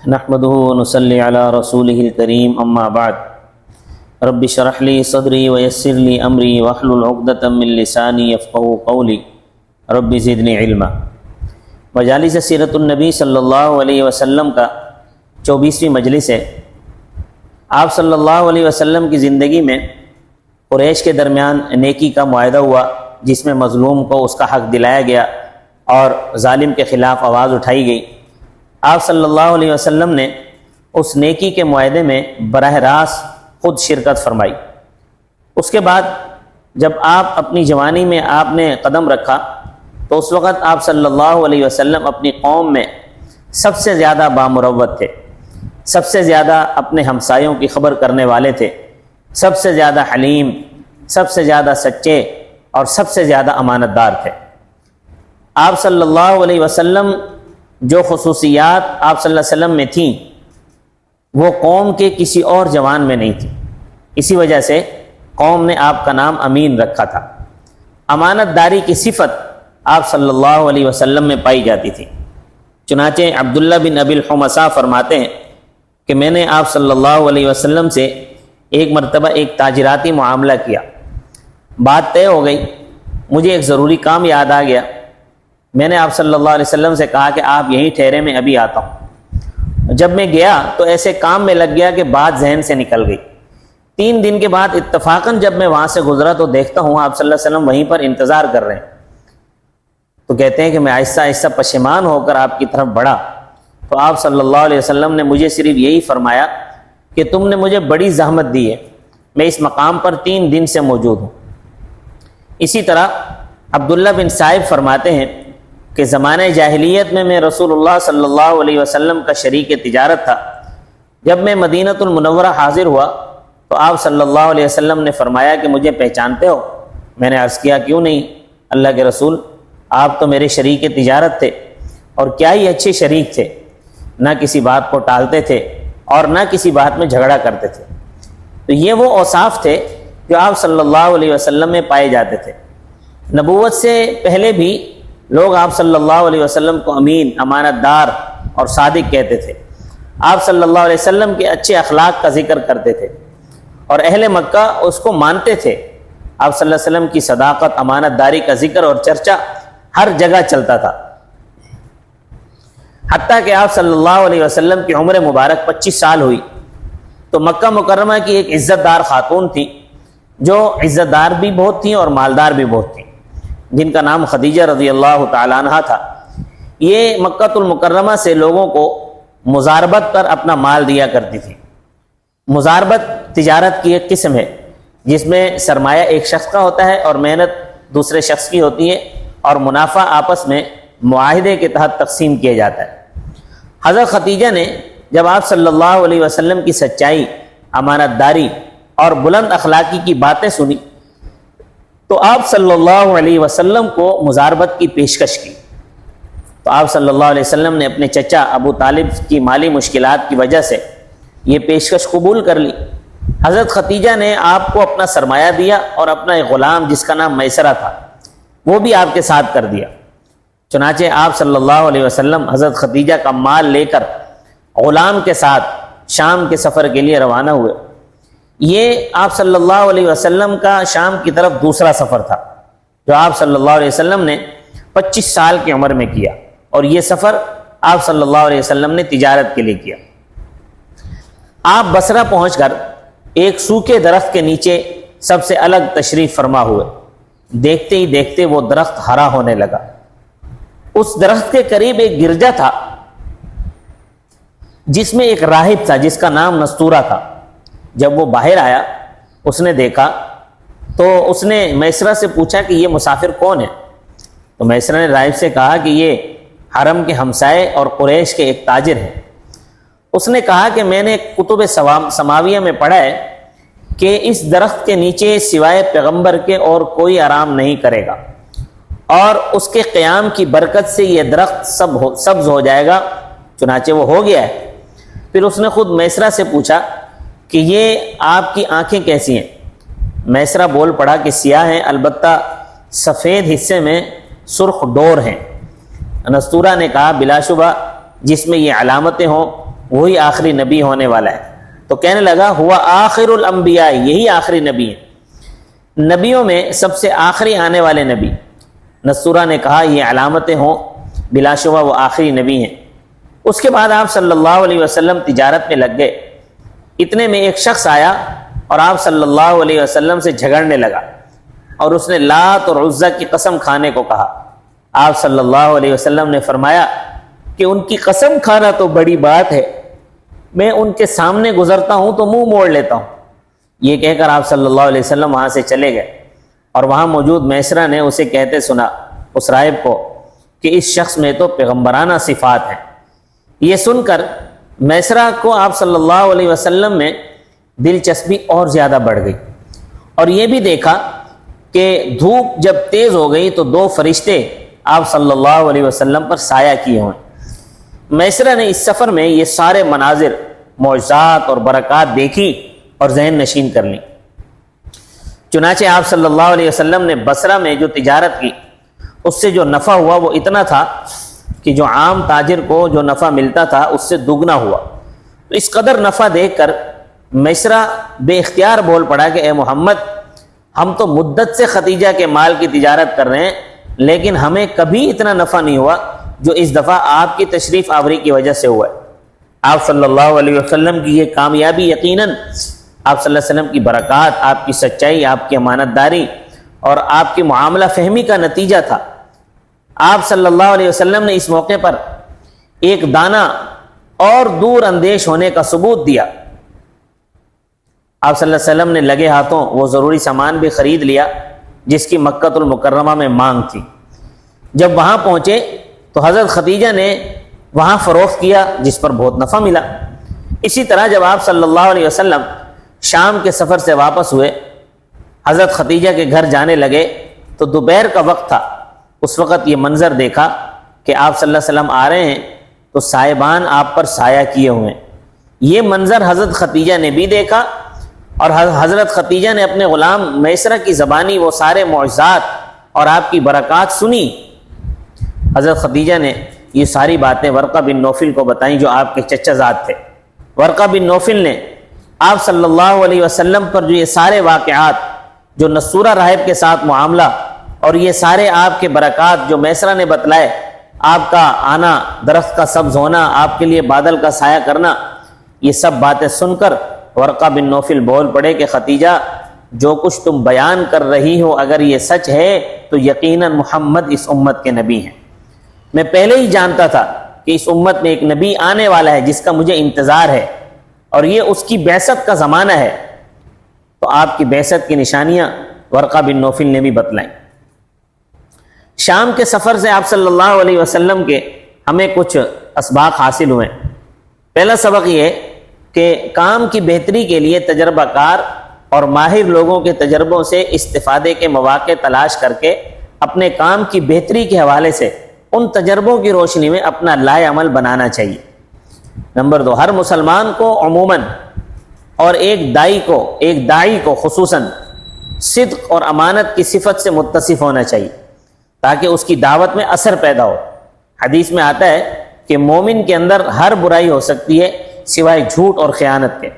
نحمده ونصلي على رسوله الكريم اما بعد رب اشرح لي صدري ويسر لي امري واحلل عقدة من لساني يفقهوا قولي رب زدني علما۔ مجالس سیرت النبی صلی اللہ علیہ وسلم کا 24ویں مجلس ہے۔ آپ صلی اللہ علیہ وسلم کی زندگی میں قریش کے درمیان نیکی کا معاہدہ ہوا، جس میں مظلوم کو اس کا حق دلایا گیا اور ظالم کے خلاف آواز اٹھائی گئی۔ آپ صلی اللہ علیہ وسلم نے اس نیکی کے معاہدے میں براہ راست خود شرکت فرمائی۔ اس کے بعد جب آپ اپنی جوانی میں آپ نے قدم رکھا تو اس وقت آپ صلی اللہ علیہ وسلم اپنی قوم میں سب سے زیادہ بامروت تھے، سب سے زیادہ اپنے ہمسایوں کی خبر کرنے والے تھے، سب سے زیادہ حلیم، سب سے زیادہ سچے اور سب سے زیادہ امانت دار تھے۔ آپ صلی اللہ علیہ وسلم جو خصوصیات آپ صلی اللہ علیہ وسلم میں تھیں وہ قوم کے کسی اور جوان میں نہیں تھی، اسی وجہ سے قوم نے آپ کا نام امین رکھا تھا۔ امانت داری کی صفت آپ صلی اللہ علیہ وسلم میں پائی جاتی تھی۔ چنانچہ عبداللہ بن ابی الحمصہ فرماتے ہیں کہ میں نے آپ صلی اللہ علیہ وسلم سے ایک مرتبہ ایک تاجراتی معاملہ کیا، بات طے ہو گئی، مجھے ایک ضروری کام یاد آ گیا۔ میں نے آپ صلی اللہ علیہ وسلم سے کہا کہ آپ یہیں ٹھہرے، میں ابھی آتا ہوں۔ جب میں گیا تو ایسے کام میں لگ گیا کہ بات ذہن سے نکل گئی۔ 3 دن کے بعد اتفاقاً جب میں وہاں سے گزرا تو دیکھتا ہوں آپ صلی اللہ علیہ وسلم وہیں پر انتظار کر رہے ہیں۔ تو کہتے ہیں کہ میں آہستہ آہستہ پشیمان ہو کر آپ کی طرف بڑھا تو آپ صلی اللہ علیہ وسلم نے مجھے صرف یہی فرمایا کہ تم نے مجھے بڑی زحمت دی ہے، میں اس مقام پر 3 دن سے موجود ہوں۔ اسی طرح عبداللہ بن صائب فرماتے ہیں کہ زمانہ جاہلیت میں رسول اللہ صلی اللہ علیہ وسلم کا شریک تجارت تھا۔ جب میں مدینہ المنورہ حاضر ہوا تو آپ صلی اللہ علیہ وسلم نے فرمایا کہ مجھے پہچانتے ہو؟ میں نے عرض کیا کیوں نہیں اللہ کے رسول، آپ تو میرے شریک تجارت تھے، اور کیا ہی اچھے شریک تھے، نہ کسی بات کو ٹالتے تھے اور نہ کسی بات میں جھگڑا کرتے تھے۔ تو یہ وہ اوصاف تھے جو آپ صلی اللہ علیہ وسلم میں پائے جاتے تھے۔ نبوت سے پہلے بھی لوگ آپ صلی اللہ علیہ وسلم کو امین، امانت دار اور صادق کہتے تھے۔ آپ صلی اللہ علیہ وسلم کے اچھے اخلاق کا ذکر کرتے تھے اور اہل مکہ اس کو مانتے تھے۔ آپ صلی اللہ علیہ وسلم کی صداقت، امانت داری کا ذکر اور چرچا ہر جگہ چلتا تھا، حتیٰ کہ آپ صلی اللہ علیہ وسلم کی عمر مبارک 25 سال ہوئی تو مکہ مکرمہ کی ایک عزت دار خاتون تھی جو عزت دار بھی بہت تھیں اور مالدار بھی بہت تھیں، جن کا نام خدیجہ رضی اللہ تعالیٰ عنہا تھا۔ یہ مکہ المکرمہ سے لوگوں کو مزاربت پر اپنا مال دیا کرتی تھی۔ مزاربت تجارت کی ایک قسم ہے جس میں سرمایہ ایک شخص کا ہوتا ہے اور محنت دوسرے شخص کی ہوتی ہے، اور منافع آپس میں معاہدے کے تحت تقسیم کیا جاتا ہے۔ حضرت خدیجہ نے جب آپ صلی اللہ علیہ وسلم کی سچائی، امانت داری اور بلند اخلاقی کی باتیں سنی تو آپ صلی اللہ علیہ وسلم کو مزاربت کی پیشکش کی۔ تو آپ صلی اللہ علیہ وسلم نے اپنے چچا ابو طالب کی مالی مشکلات کی وجہ سے یہ پیشکش قبول کر لی۔ حضرت خدیجہ نے آپ کو اپنا سرمایہ دیا اور اپنا ایک غلام جس کا نام میسرہ تھا وہ بھی آپ کے ساتھ کر دیا۔ چنانچہ آپ صلی اللہ علیہ وسلم حضرت خدیجہ کا مال لے کر غلام کے ساتھ شام کے سفر کے لیے روانہ ہوئے۔ یہ آپ صلی اللہ علیہ وسلم کا شام کی طرف دوسرا سفر تھا جو آپ صلی اللہ علیہ وسلم نے 25 سال کی عمر میں کیا، اور یہ سفر آپ صلی اللہ علیہ وسلم نے تجارت کے لیے کیا۔ آپ بصرہ پہنچ کر ایک سوکھے درخت کے نیچے سب سے الگ تشریف فرما ہوئے۔ دیکھتے ہی دیکھتے وہ درخت ہرا ہونے لگا۔ اس درخت کے قریب ایک گرجا تھا جس میں ایک راہب تھا جس کا نام نستورہ تھا۔ جب وہ باہر آیا اس نے دیکھا تو اس نے میسرہ سے پوچھا کہ یہ مسافر کون ہے؟ تو میسرہ نے راہب سے کہا کہ یہ حرم کے ہمسائے اور قریش کے ایک تاجر ہیں۔ اس نے کہا کہ میں نے کتب سماویہ میں پڑھا ہے کہ اس درخت کے نیچے سوائے پیغمبر کے اور کوئی آرام نہیں کرے گا، اور اس کے قیام کی برکت سے یہ درخت سبز ہو جائے گا۔ چنانچہ وہ ہو گیا ہے۔ پھر اس نے خود میسرہ سے پوچھا کہ یہ آپ کی آنکھیں کیسی ہیں؟ میسرہ بول پڑا کہ سیاہ ہیں، البتہ سفید حصے میں سرخ ڈور ہیں۔ نستورہ نے کہا بلا شبہ جس میں یہ علامتیں ہوں وہی آخری نبی ہونے والا ہے۔ تو کہنے لگا ہوا آخر الانبیاء، یہی آخری نبی ہے، نبیوں میں سب سے آخری آنے والے نبی۔ نصورہ نے کہا یہ علامتیں ہوں، بلا شبہ وہ آخری نبی ہیں۔ اس کے بعد آپ صلی اللہ علیہ وسلم تجارت میں لگ گئے۔ اتنے میں ایک شخص آیا اور آپ صلی اللہ علیہ وسلم سے جھگڑنے لگا، اور اس نے لات اور عزا کی قسم کھانے کو کہا۔ آپ صلی اللہ علیہ وسلم نے فرمایا کہ ان کی قسم کھانا تو بڑی بات ہے، میں ان کے سامنے گزرتا ہوں تو منہ موڑ لیتا ہوں۔ یہ کہہ کر آپ صلی اللہ علیہ وسلم وہاں سے چلے گئے، اور وہاں موجود میسرہ نے اسے کہتے سنا، اس راہب کو، کہ اس شخص میں تو پیغمبرانہ صفات ہیں۔ یہ سن کر میسرہ کو آپ صلی اللہ علیہ وسلم میں دلچسپی اور زیادہ بڑھ گئی، اور یہ بھی دیکھا کہ دھوپ جب تیز ہو گئی تو دو فرشتے آپ صلی اللہ علیہ وسلم پر سایہ کیے ہوئے۔ میسرہ نے اس سفر میں یہ سارے مناظر، معجزات اور برکات دیکھی اور ذہن نشین کر لی۔ چنانچہ آپ صلی اللہ علیہ وسلم نے بصرہ میں جو تجارت کی، اس سے جو نفع ہوا وہ اتنا تھا کہ جو عام تاجر کو جو نفع ملتا تھا اس سے دگنا ہوا۔ تو اس قدر نفع دیکھ کر میسرہ بے اختیار بول پڑا کہ اے محمد، ہم تو مدت سے خدیجہ کے مال کی تجارت کر رہے ہیں، لیکن ہمیں کبھی اتنا نفع نہیں ہوا جو اس دفعہ آپ کی تشریف آوری کی وجہ سے ہوا ہے۔ آپ صلی اللہ علیہ وسلم کی یہ کامیابی یقیناً آپ صلی اللہ علیہ وسلم کی برکات، آپ کی سچائی، آپ کی امانت داری اور آپ کی معاملہ فہمی کا نتیجہ تھا۔ آپ صلی اللہ علیہ وسلم نے اس موقع پر ایک دانہ اور دور اندیش ہونے کا ثبوت دیا۔ آپ صلی اللہ علیہ وسلم نے لگے ہاتھوں وہ ضروری سامان بھی خرید لیا جس کی مکہ المکرمہ میں مانگ تھی۔ جب وہاں پہنچے تو حضرت خدیجہ نے وہاں فروخت کیا، جس پر بہت نفع ملا۔ اسی طرح جب آپ صلی اللہ علیہ وسلم شام کے سفر سے واپس ہوئے، حضرت خدیجہ کے گھر جانے لگے تو دوپہر کا وقت تھا۔ اس وقت یہ منظر دیکھا کہ آپ صلی اللہ علیہ وسلم آ رہے ہیں تو سائبان آپ پر سایہ کیے ہوئے ہیں۔ یہ منظر حضرت خدیجہ نے بھی دیکھا، اور حضرت خدیجہ نے اپنے غلام میسرہ کی زبانی وہ سارے معجزات اور آپ کی برکات سنی۔ حضرت خدیجہ نے یہ ساری باتیں ورقہ بن نوفل کو بتائیں جو آپ کے چچا زاد تھے۔ ورقہ بن نوفل نے آپ صلی اللہ علیہ وسلم پر جو یہ سارے واقعات، جو نصورہ راہب کے ساتھ معاملہ اور یہ سارے آپ کے برکات جو میسرہ نے بتلائے، آپ کا آنا، درخت کا سبز ہونا، آپ کے لیے بادل کا سایہ کرنا، یہ سب باتیں سن کر ورقہ بن نوفل بول پڑے کہ خدیجہ، جو کچھ تم بیان کر رہی ہو اگر یہ سچ ہے تو یقیناً محمد اس امت کے نبی ہیں۔ میں پہلے ہی جانتا تھا کہ اس امت میں ایک نبی آنے والا ہے جس کا مجھے انتظار ہے، اور یہ اس کی بعثت کا زمانہ ہے۔ تو آپ کی بعثت کی نشانیاں ورقہ بن نوفل نے بھی بتلائیں۔ شام کے سفر سے آپ صلی اللہ علیہ وسلم کے ہمیں کچھ اسباق حاصل ہوئے۔ پہلا سبق یہ کہ کام کی بہتری کے لیے تجربہ کار اور ماہر لوگوں کے تجربوں سے استفادے کے مواقع تلاش کر کے اپنے کام کی بہتری کے حوالے سے ان تجربوں کی روشنی میں اپنا لائے عمل بنانا چاہیے۔ نمبر 2، ہر مسلمان کو عموماً اور ایک داعی کو خصوصاً صدق اور امانت کی صفت سے متصف ہونا چاہیے تاکہ اس کی دعوت میں اثر پیدا ہو۔ حدیث میں آتا ہے کہ مومن کے اندر ہر برائی ہو سکتی ہے سوائے جھوٹ اور خیانت کے۔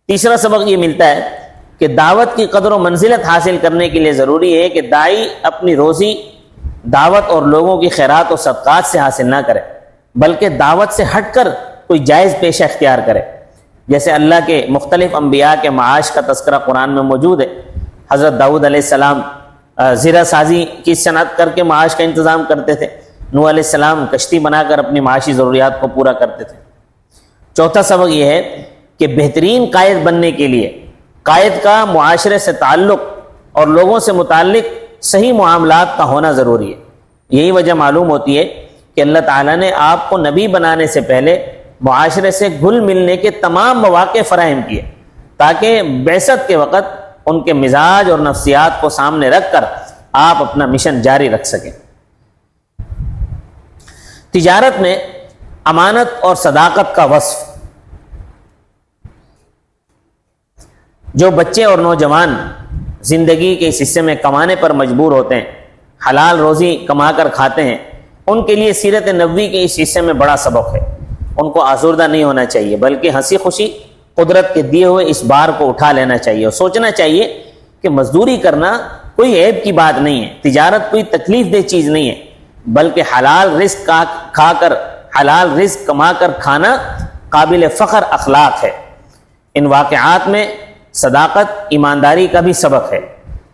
تیسرا سبق یہ ملتا ہے کہ دعوت کی قدر و منزلت حاصل کرنے کے لیے ضروری ہے کہ داعی اپنی روزی دعوت اور لوگوں کی خیرات و صدقات سے حاصل نہ کرے، بلکہ دعوت سے ہٹ کر کوئی جائز پیشہ اختیار کرے۔ جیسے اللہ کے مختلف انبیاء کے معاش کا تذکرہ قرآن میں موجود ہے۔ حضرت داؤد علیہ السلام زرہ سازی کی صنعت کر کے معاش کا انتظام کرتے تھے۔ نوح علیہ السلام کشتی بنا کر اپنی معاشی ضروریات کو پورا کرتے تھے۔ چوتھا سبق یہ ہے کہ بہترین قائد بننے کے لیے قائد کا معاشرے سے تعلق اور لوگوں سے متعلق صحیح معاملات کا ہونا ضروری ہے۔ یہی وجہ معلوم ہوتی ہے کہ اللہ تعالیٰ نے آپ کو نبی بنانے سے پہلے معاشرے سے گھل ملنے کے تمام مواقع فراہم کیے تاکہ بعثت کے وقت ان کے مزاج اور نفسیات کو سامنے رکھ کر آپ اپنا مشن جاری رکھ سکیں۔ تجارت میں امانت اور صداقت کا وصف۔ جو بچے اور نوجوان زندگی کے اس حصے میں کمانے پر مجبور ہوتے ہیں، حلال روزی کما کر کھاتے ہیں، ان کے لیے سیرت نبوی کے اس حصے میں بڑا سبق ہے۔ ان کو آزردہ نہیں ہونا چاہیے، بلکہ ہنسی خوشی قدرت کے دیے ہوئے اس بار کو اٹھا لینا چاہیے اور سوچنا چاہیے کہ مزدوری کرنا کوئی عیب کی بات نہیں ہے، تجارت کوئی تکلیف دہ چیز نہیں ہے، بلکہ حلال رزق کھا کر، حلال رزق کما کر کھانا قابل فخر اخلاق ہے۔ ان واقعات میں صداقت، ایمانداری کا بھی سبق ہے،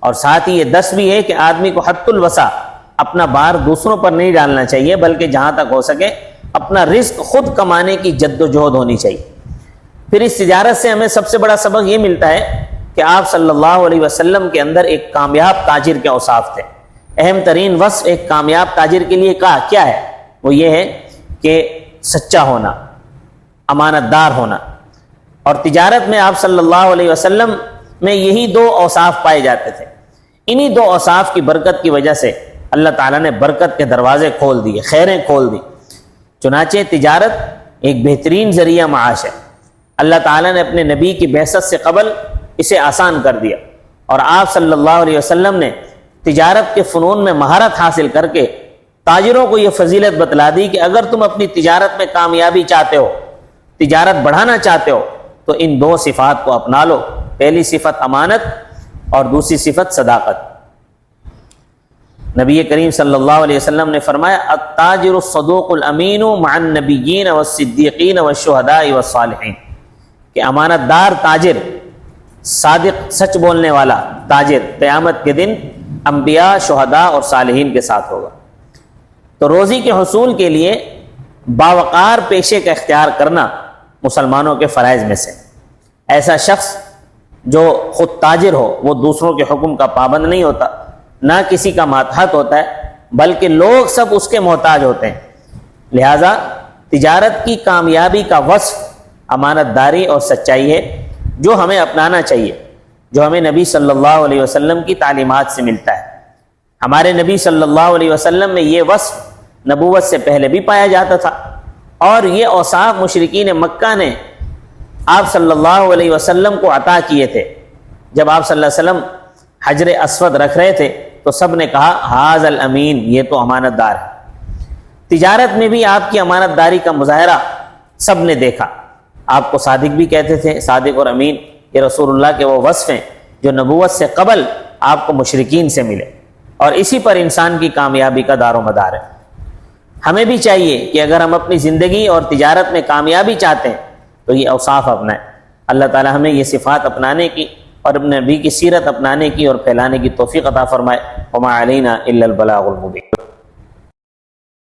اور ساتھ ہی یہ درس بھی ہے کہ آدمی کو حد الوسع اپنا بار دوسروں پر نہیں ڈالنا چاہیے، بلکہ جہاں تک ہو سکے اپنا رزق خود کمانے کی جد و جہد ہونی چاہیے۔ پھر اس تجارت سے ہمیں سب سے بڑا سبق یہ ملتا ہے کہ آپ صلی اللہ علیہ وسلم کے اندر ایک کامیاب تاجر کے اوصاف تھے۔ اہم ترین وصف ایک کامیاب تاجر کے لیے کیا ہے؟ وہ یہ ہے کہ سچا ہونا، امانت دار ہونا، اور تجارت میں آپ صلی اللہ علیہ وسلم میں یہی دو اوصاف پائے جاتے تھے۔ انہی دو اوصاف کی برکت کی وجہ سے اللہ تعالیٰ نے برکت کے دروازے کھول دیے، خیریں کھول دی۔ چنانچہ تجارت ایک بہترین ذریعہ معاش ہے۔ اللہ تعالیٰ نے اپنے نبی کی بعثت سے قبل اسے آسان کر دیا، اور آپ صلی اللہ علیہ وسلم نے تجارت کے فنون میں مہارت حاصل کر کے تاجروں کو یہ فضیلت بتلا دی کہ اگر تم اپنی تجارت میں کامیابی چاہتے ہو، تجارت بڑھانا چاہتے ہو، تو ان دو صفات کو اپنا لو۔ پہلی صفت امانت اور دوسری صفت صداقت۔ نبی کریم صلی اللہ علیہ وسلم نے فرمایا التاجر الصدوق الامین مع النبیین والصدیقین والشہداء والصالحین، کہ امانت دار تاجر، صادق سچ بولنے والا تاجر قیامت کے دن انبیاء، شہداء اور صالحین کے ساتھ ہوگا۔ تو روزی کے حصول کے لیے باوقار پیشے کا اختیار کرنا مسلمانوں کے فرائض میں سے۔ ایسا شخص جو خود تاجر ہو وہ دوسروں کے حکم کا پابند نہیں ہوتا، نہ کسی کا ماتحت ہوتا ہے، بلکہ لوگ سب اس کے محتاج ہوتے ہیں۔ لہذا تجارت کی کامیابی کا وصف امانت داری اور سچائی ہے، جو ہمیں اپنانا چاہیے، جو ہمیں نبی صلی اللہ علیہ وسلم کی تعلیمات سے ملتا ہے۔ ہمارے نبی صلی اللہ علیہ وسلم میں یہ وصف نبوت سے پہلے بھی پایا جاتا تھا، اور یہ اوصاف مشرکین مکہ نے آپ صلی اللہ علیہ وسلم کو عطا کیے تھے۔ جب آپ صلی اللہ علیہ وسلم حجر اسود رکھ رہے تھے تو سب نے کہا ھذا الامین، یہ تو امانت دار ہے۔ تجارت میں بھی آپ کی امانت داری کا مظاہرہ سب نے دیکھا۔ آپ کو صادق بھی کہتے تھے، صادق اور امین یہ رسول اللہ کے وہ وصف ہیں جو نبوت سے قبل آپ کو مشرکین سے ملے، اور اسی پر انسان کی کامیابی کا دار و مدار ہے۔ ہمیں بھی چاہیے کہ اگر ہم اپنی زندگی اور تجارت میں کامیابی چاہتے ہیں تو یہ اوصاف اپنائیں۔ اللہ تعالی ہمیں یہ صفات اپنانے کی اور اپنے نبی کی سیرت اپنانے کی اور پھیلانے کی توفیق عطا فرمائے۔ وما علینا الا البلاغ المبین۔